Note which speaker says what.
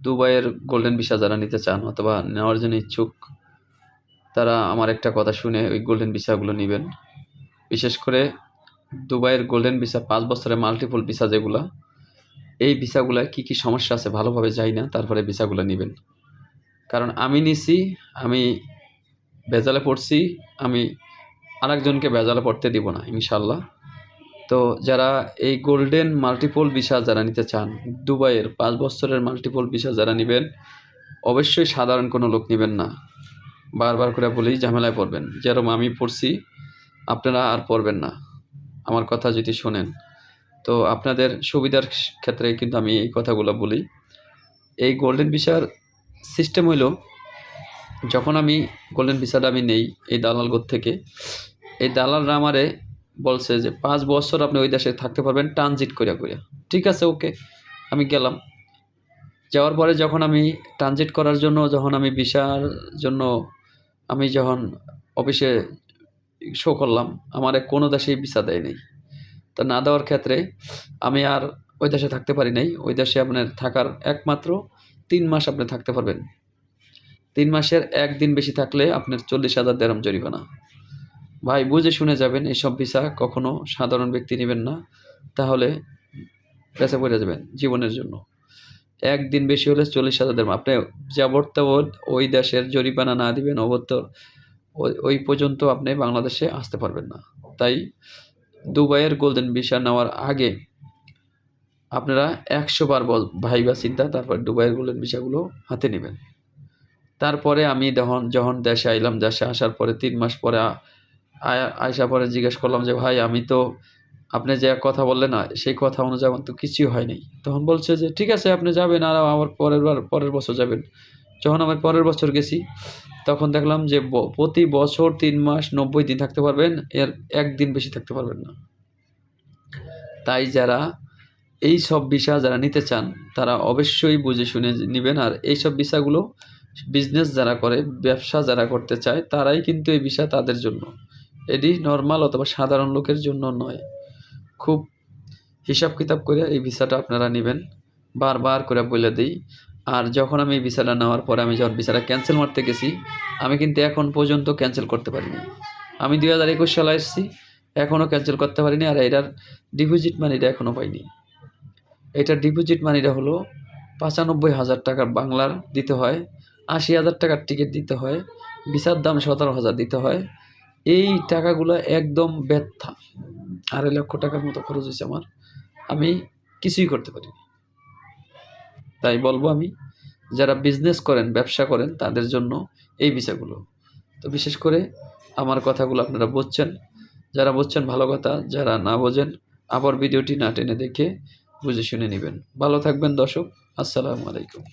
Speaker 1: দুবাইয়ের golden visa যারা নিতে চান অথবা নেওয়ার জন্য ইচ্ছুক, তারা আমার একটা কথা শুনে ওই গোল্ডেন ভিসাগুলো নেবেন। বিশেষ করে দুবাইয়ের গোল্ডেন ভিসা 5 বছরের মাল্টিপল ভিসা যেগুলা, এই ভিসাগুলায় কী সমস্যা আছে ভালোভাবে জানি না, তারপরে ভিসাগুলো নেবেন। কারণ আমি নিছি, আমি ভেজালে পড়ছি, আমি আরেকজনকে ভেজালে পড়তে দিব না ইনশাআল্লাহ। তো যারা এই গোল্ডেন মাল্টিপল ভিসা যারা নিতে চান, দুবাইয়ের 5 বছরের মাল্টিপল ভিসা যারা নেবেন, অবশ্যই সাধারণ কোনো লোক নেবেন না। বারবার করে বলি, ঝামেলায় পড়বেন। যেরকম আমি পড়ছি, আপনারা আর পড়বেন না আমার কথা যদি শোনেন। তো আপনাদের সুবিধার ক্ষেত্রে কিন্তু আমি এই কথাগুলো বলি। এই গোল্ডেন ভিসার সিস্টেম হইল, যখন আমি গোল্ডেন ভিসাটা আমি নেই এই দালালগোর থেকে, এই দালালরা আমারে বলছে যে 5 বছর আপনি ওই দেশে থাকতে পারবেন ট্রানজিট কইরা। ঠিক আছে, ওকে, আমি গেলাম। যাওয়ার পরে যখন আমি ট্রানজিট করার জন্য, যখন আমি ভিসার জন্য আমি যখন অফিসে শো করলাম, আমারে কোনো দেশেই ভিসা দেয় নাই। তা না দেওয়ার ক্ষেত্রে আমি আর ওই দেশে থাকতে পারি নাই। ওই দেশে আপনার থাকার একমাত্র 3 মাস আপনি থাকতে পারবেন। 3 মাসের 1 দিন বেশি থাকলে আপনার 40,000 দিরহাম জরিমানা। ভাই বুঝে শুনে যাবেন, এইসব ভিসা কখনো সাধারণ ব্যক্তি নেবেন না, তাহলে পেঁচে পড়ে যাবেন জীবনের জন্য। 1 দিন বেশি হলে 40,000 দিরহাম। আপনি যাবৎ ওই দেশের জরিমানা না দিবেন ওই পর্যন্ত আপনি বাংলাদেশে আসতে পারবেন না। তাই দুবাইয়ের গোল্ডেন ভিসা নেওয়ার আগে আপনারা 100 বার ভাইবা চিন্তা তারপর দুবাইয়ের গোল্ডেন ভিসাগুলো হাতে নেবেন। তারপরে আমি যখন দেশে আইলাম, দেশে আসার পরে 3 মাস পরে আইসা পরে জিজ্ঞেস করলাম যে ভাই, আমি তো আপনি যে কথা বললেন না, সেই কথা অনুযায়ী আমার তো কিছুই হয় নাই। তখন বলছে যে ঠিক আছে, আপনি যাবেন, আর আমার পরের বছর যাবেন। যখন আমি পরের বছর গেছি, তখন দেখলাম যে প্রতি বছর 3 মাস 90 দিন থাকতে পারবেন, এর 1 দিন বেশি থাকতে পারবেন না। তাই যারা এই সব ভিসা যারা নিতে চান, তারা অবশ্যই বুঝে শুনে নেবেন। আর এইসব ভিসাগুলো বিজনেস যারা করে, ব্যবসা যারা করতে চায়, তারাই কিন্তু এই ভিসা তাদের জন্য। এটি নর্মাল অথবা সাধারণ লোকের জন্য নয়। খুব হিসাব কিতাব করে এই ভিসাটা আপনারা নেবেন, বারবার করে বলে দিই। আর যখন আমি এই ভিসাটা নেওয়ার পরে, আমি যখন ভিসাটা ক্যান্সেল মারতে গেছি, আমি কিন্তু এখন পর্যন্ত ক্যান্সেল করতে পারিনি। আমি 2021 সালে এসেছি, এখনও ক্যান্সেল করতে পারিনি। আর এটার ডিপোজিট মানিটা এখনও পাইনি। এটার ডিপোজিট মানিটা হলো 95,000 টাকা বাংলার দিতে হয়, 80,000 টাকার টিকিট দিতে হয়, ভিসার দাম 17,000 দিতে হয়। এই টাকাগুলো একদম ব্যর্থা। 2.5 লক্ষ টাকার মতো খরচ হয়েছে আমার, আমি কিছুই করতে পারিনি। তাই বলবো, আমি যারা বিজনেস করেন, ব্যবসা করেন, তাদের জন্য এই ভিসাগুলো। তো বিশেষ করে আমার কথাগুলো আপনারা বুঝছেন, যারা বুঝছেন ভালো কথা, যারা না বোঝেন আবার ভিডিওটি না টেনে দেখে বুঝে শুনে নেবেন। ভালো থাকবেন দর্শক, আসসালামু আলাইকুম।